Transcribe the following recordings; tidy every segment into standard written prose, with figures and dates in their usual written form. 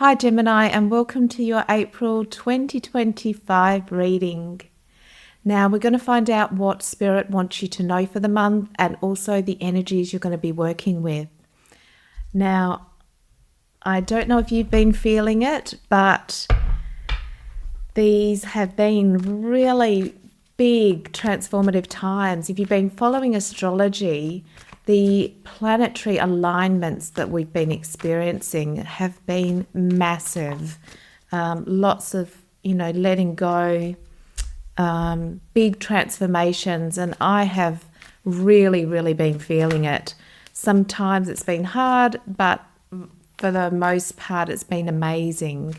Hi Gemini, and welcome to your April 2025 reading. Now we're going to find out what Spirit wants you to know for the month and also the energies you're going to be working with. Now, I don't know if you've been feeling it, but these have been really big transformative times. If you've been following astrology, the planetary alignments that we've been experiencing have been massive. Lots of, letting go, big transformations, and I have really been feeling it. Sometimes it's been hard, but for the most part, it's been amazing.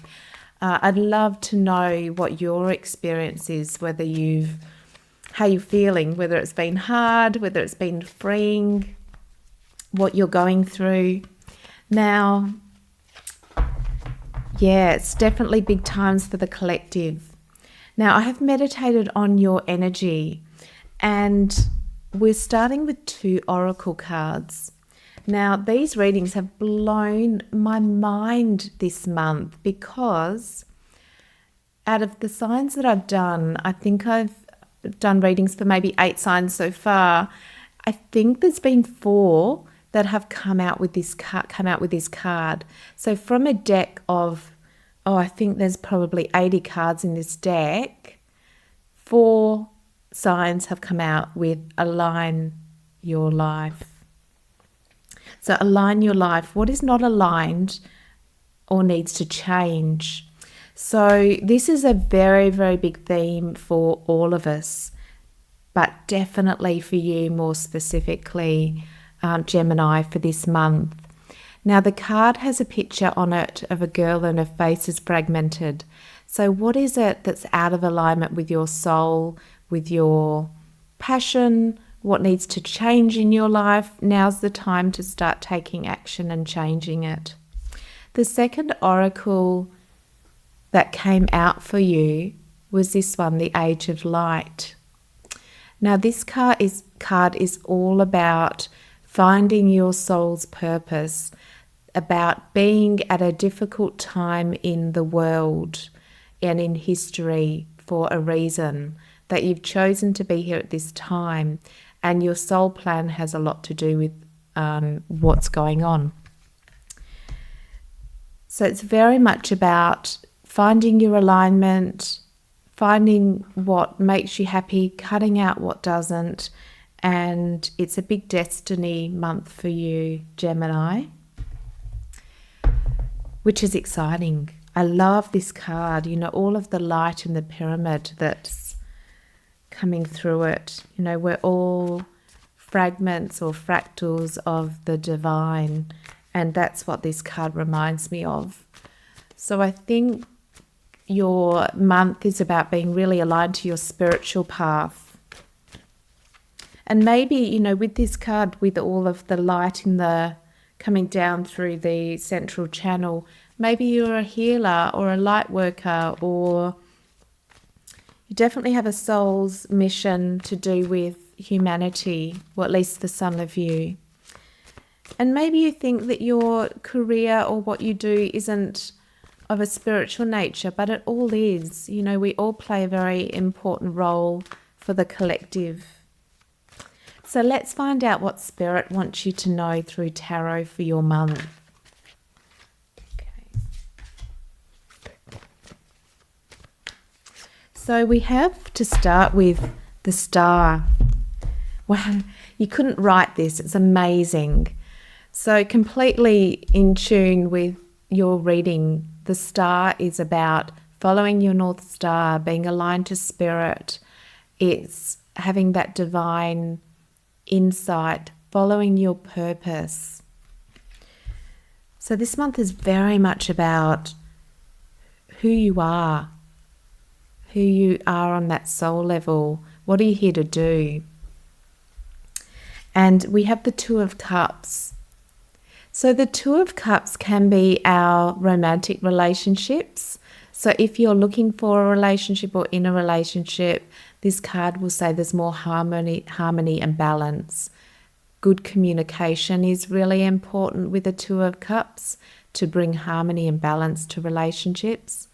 I'd love to know what your experience is, how you're feeling, whether it's been hard, whether it's been freeing, what you're going through. Now, it's definitely big times for the collective. Now, I have meditated on your energy, and we're starting with 2 oracle cards. Now, these readings have blown my mind this month because out of the signs that I've done, I think I've done readings for maybe 8 signs so far. I think there's been 4 that have come out with this card. So from a deck of, I think there's probably 80 cards in this deck, 4 signs have come out with align your life. So align your life. What is not aligned or needs to change? So this is a very big theme for all of us, but definitely for you more specifically, Gemini, for this month. Now the card has a picture on it of a girl and her face is fragmented. So what is it that's out of alignment with your soul, with your passion? What needs to change in your life? Now's the time to start taking action and changing it. The second oracle that came out for you was this one, the Age of Light. Now this card is all about finding your soul's purpose, about being at a difficult time in the world and in history for a reason, that you've chosen to be here at this time, and your soul plan has a lot to do with what's going on. So it's very much about finding your alignment, finding what makes you happy, cutting out what doesn't, and it's a big destiny month for you, Gemini, which is exciting. I love this card, all of the light in the pyramid that's coming through it. We're all fragments or fractals of the divine, and that's what this card reminds me of. So I think your month is about being really aligned to your spiritual path. And maybe, with this card, with all of the light coming down through the central channel, maybe you're a healer or a light worker, or you definitely have a soul's mission to do with humanity, or at least the some of you. And maybe you think that your career or what you do isn't of a spiritual nature, but it all is. We all play a very important role for the collective. So let's find out what Spirit wants you to know through tarot for your month. Okay. So we have to start with the Star. Wow, you couldn't write this. It's amazing. So completely in tune with your reading. The Star is about following your North Star, being aligned to Spirit. It's having that divine insight, following your purpose. So this month is very much about who you are on that soul level. What are you here to do? And we have the 2 of Cups. So the 2 of Cups can be our romantic relationships. So if you're looking for a relationship or in a relationship, this card will say there's more harmony and balance. Good communication is really important with the 2 of Cups. to bring harmony and balance to relationships,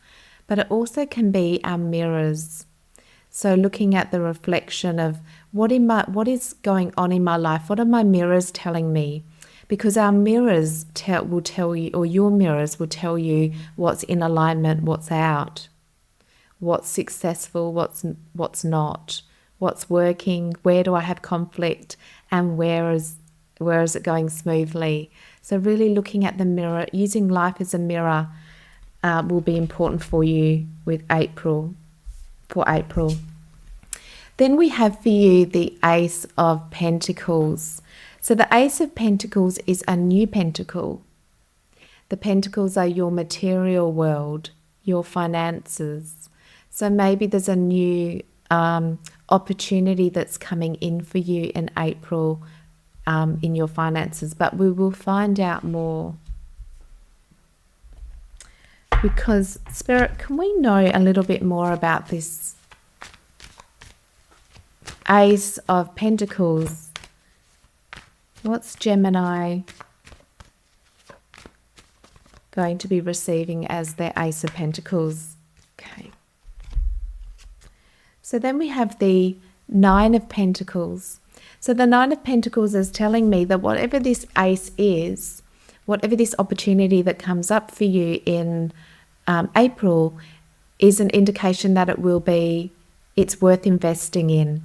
but it also can be our mirrors. So looking at the reflection of what is going on in my life, what are my mirrors telling me? Because our mirrors will tell you, or your mirrors will tell you what's in alignment, what's out, what's successful, what's not, what's working, where do I have conflict, and where is it going smoothly. So really looking at the mirror, using life as a mirror, will be important for you for April. Then we have for you the Ace of Pentacles. So the Ace of Pentacles is a new pentacle. The pentacles are your material world, your finances. So maybe there's a new opportunity that's coming in for you in April in your finances, but we will find out more. Because Spirit, can we know a little bit more about this Ace of Pentacles? What's Gemini going to be receiving as their Ace of Pentacles? Okay. So then we have the Nine of Pentacles. So the Nine of Pentacles is telling me that whatever this ace is, whatever this opportunity that comes up for you in April, is an indication that it's worth investing in.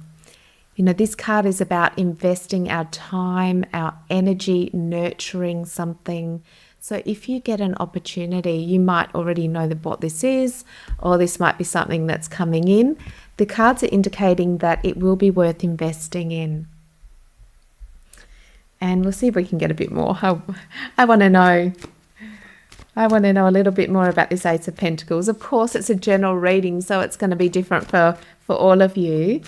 You know, this card is about investing our time, our energy, nurturing something. So if you get an opportunity, you might already know what this is, or this might be something that's coming in. The cards are indicating that it will be worth investing in. And we'll see if we can get a bit more. I want to know. I want to know a little bit more about this Ace of Pentacles. Of course, it's a general reading, so it's going to be different for all of you.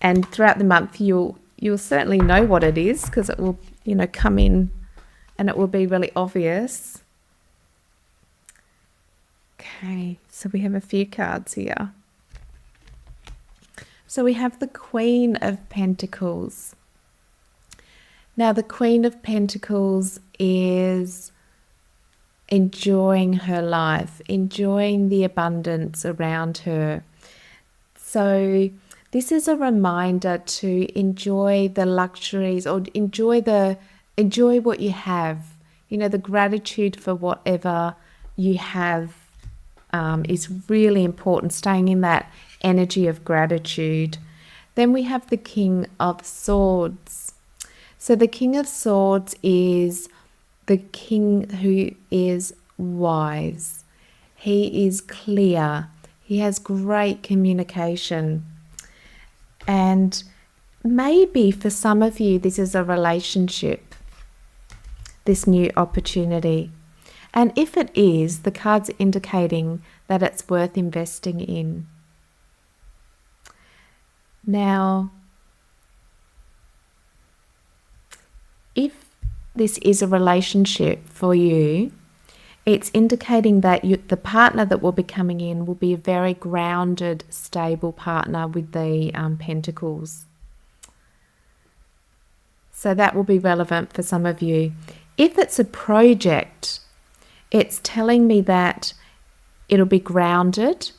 And throughout the month, you'll certainly know what it is, because it will, come in and it will be really obvious. Okay, so we have a few cards here. So we have the Queen of Pentacles. Now, the Queen of Pentacles is enjoying her life, enjoying the abundance around her. So this is a reminder to enjoy the luxuries, or enjoy what you have. The gratitude for whatever you have is really important, staying in that energy of gratitude. Then we have the King of Swords. So the King of Swords is the king who is wise. He is clear. He has great communication. And maybe for some of you, this is a relationship, this new opportunity. And if it is, the cards are indicating that it's worth investing in. Now, if this is a relationship for you, it's indicating that the partner that will be coming in will be a very grounded, stable partner with the pentacles. So that will be relevant for some of you. If it's a project, it's telling me that it'll be grounded.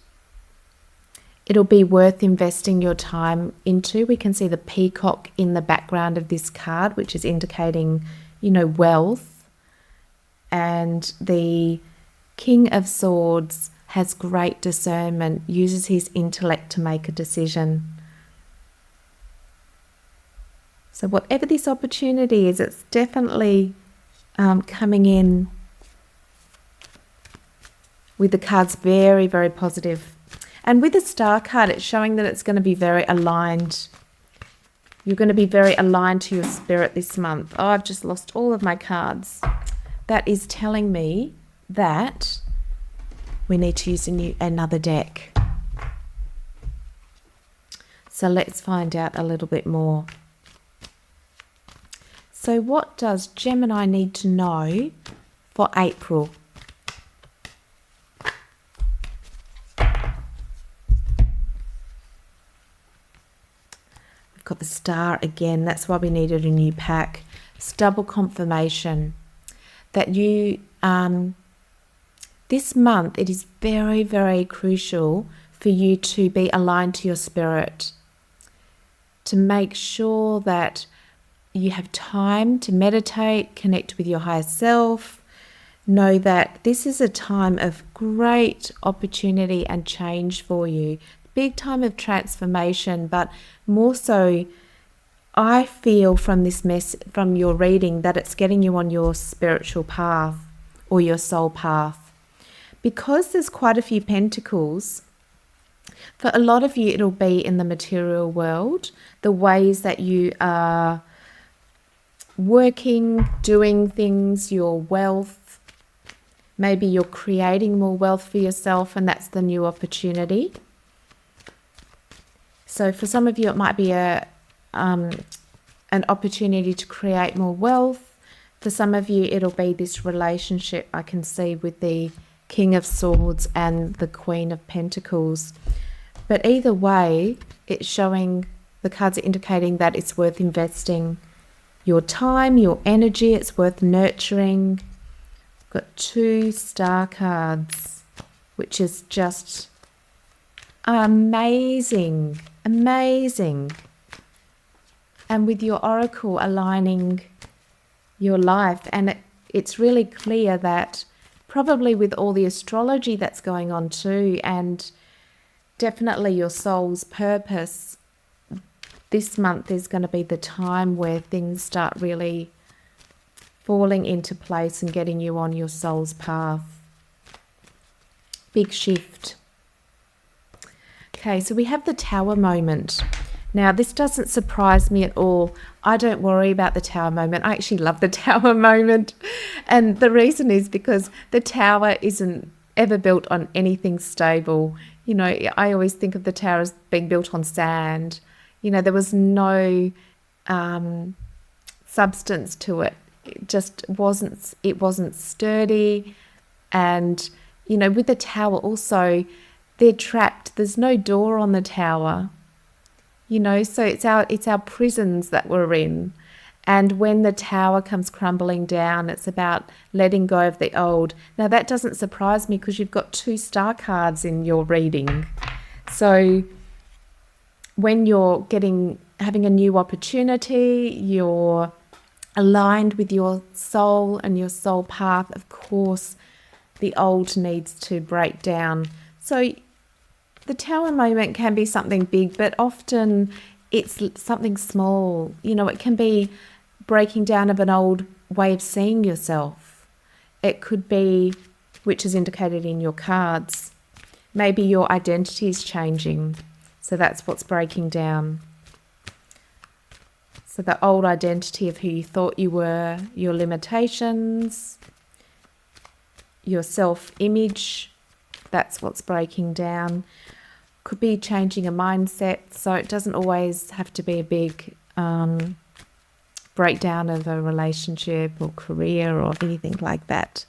It'll be worth investing your time into. We can see the peacock in the background of this card, which is indicating, wealth. And the King of Swords has great discernment, uses his intellect to make a decision. So whatever this opportunity is, it's definitely coming in with the cards very, very positive. And with the Star card, it's showing that it's going to be very aligned. You're going to be very aligned to your spirit this month. Oh, I've just lost all of my cards. That is telling me that we need to use another deck. So let's find out a little bit more. So what does Gemini need to know for April? We've got the Star again. That's why we needed a new pack. It's double confirmation. that you, this month, it is very, very crucial for you to be aligned to your spirit, to make sure that you have time to meditate, connect with your higher self. Know that this is a time of great opportunity and change for you. Big time of transformation, but more so, I feel from this from your reading that it's getting you on your spiritual path or your soul path. Because there's quite a few pentacles, for a lot of you it'll be in the material world, the ways that you are working, doing things, your wealth. Maybe you're creating more wealth for yourself and that's the new opportunity. So for some of you it might be an opportunity to create more wealth. For some of you it'll be this relationship I can see with the King of Swords and the Queen of Pentacles. But either way, it's showing, the cards are indicating that it's worth investing your time, your energy, it's worth nurturing. Got 2 star cards, which is just amazing, amazing. And with your oracle aligning your life, and it's really clear that probably with all the astrology that's going on too, and definitely your soul's purpose, this month is going to be the time where things start really falling into place and getting you on your soul's path. Big shift. Okay, so we have the Tower moment. Now, this doesn't surprise me at all. I don't worry about the Tower moment. I actually love the Tower moment. And the reason is because the Tower isn't ever built on anything stable. You know, I always think of the Tower as being built on sand. You know, there was no substance to it. It wasn't sturdy. And, you know, with the Tower also, they're trapped. There's no door on the Tower. You know, so it's our prisons that we're in. And when the Tower comes crumbling down, it's about letting go of the old. Now, that doesn't surprise me because you've got 2 star cards in your reading. So when you're having a new opportunity, you're aligned with your soul and your soul path, of course, the old needs to break down. So the Tower moment can be something big, but often it's something small. You know, it can be breaking down of an old way of seeing yourself. It could be, which is indicated in your cards, maybe your identity is changing. So that's what's breaking down. So the old identity of who you thought you were, your limitations, your self-image, that's what's breaking down. Could be changing a mindset, so it doesn't always have to be a big breakdown of a relationship or career or anything like that.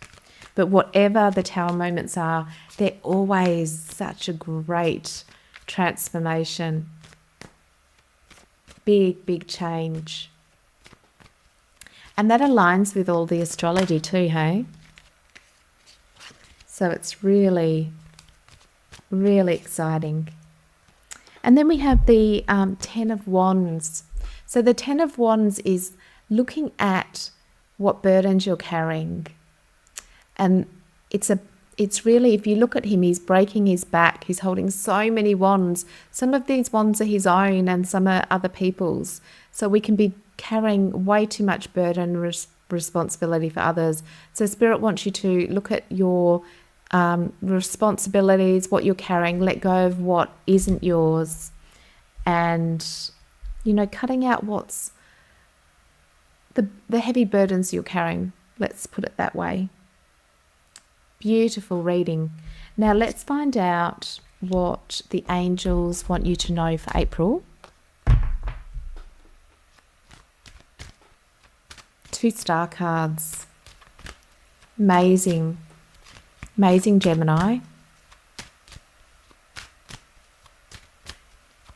But whatever the Tower moments are, they're always such a great transformation. Big, big change. And that aligns with all the astrology too, hey? So it's really, really exciting. And then we have the 10 of Wands. So the 10 of Wands is looking at what burdens you're carrying. And it's really, if you look at him, he's breaking his back. He's holding so many wands. Some of these wands are his own and some are other people's. So we can be carrying way too much burden and responsibility for others. So Spirit wants you to look at your responsibilities, what you're carrying, let go of what isn't yours, and, you know, cutting out what's the heavy burdens you're carrying. Let's put it that way. Beautiful reading. Now let's find out what the angels want you to know for April. 2 star cards. Amazing. Amazing, Gemini.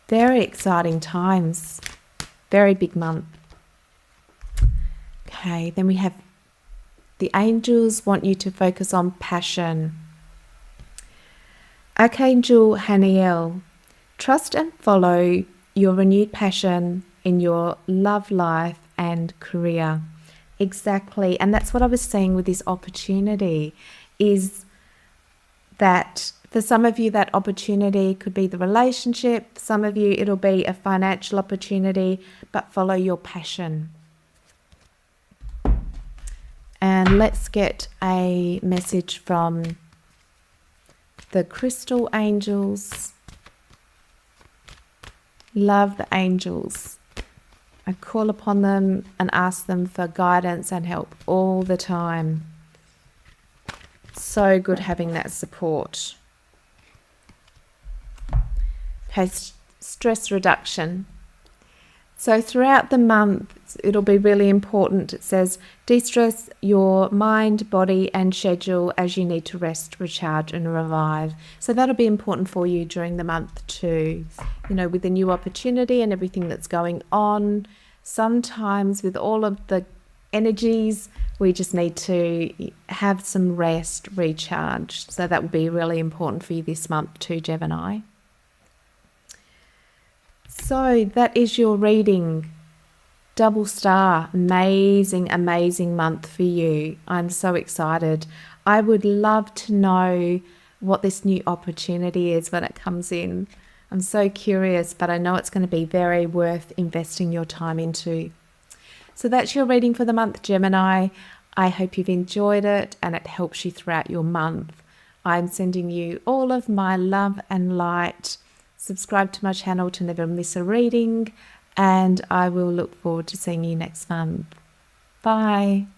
Very exciting times. Very big month. Okay, then we have The angels want you to focus on passion. Archangel Haniel, trust and follow your renewed passion in your love life and career. Exactly. And that's what I was saying with this opportunity, is that for some of you, that opportunity could be the relationship. Some of you, it'll be a financial opportunity, but follow your passion. And let's get a message from the crystal angels. Love the angels. I call upon them and ask them for guidance and help all the time. So good having that support. Okay, stress reduction. So throughout the month, it'll be really important. It says, de-stress your mind, body, and schedule as you need to rest, recharge, and revive. So that'll be important for you during the month too. You know, with the new opportunity and everything that's going on, sometimes with all of the energies, we just need to have some rest, recharge. So that will be really important for you this month too, Gemini. So that is your reading. Double star, amazing, amazing month for you. I'm so excited. I would love to know what this new opportunity is when it comes in. I'm so curious, but I know it's going to be very worth investing your time into. So that's your reading for the month, Gemini. I hope you've enjoyed it and it helps you throughout your month. I'm sending you all of my love and light. Subscribe to my channel to never miss a reading, and I will look forward to seeing you next month. Bye.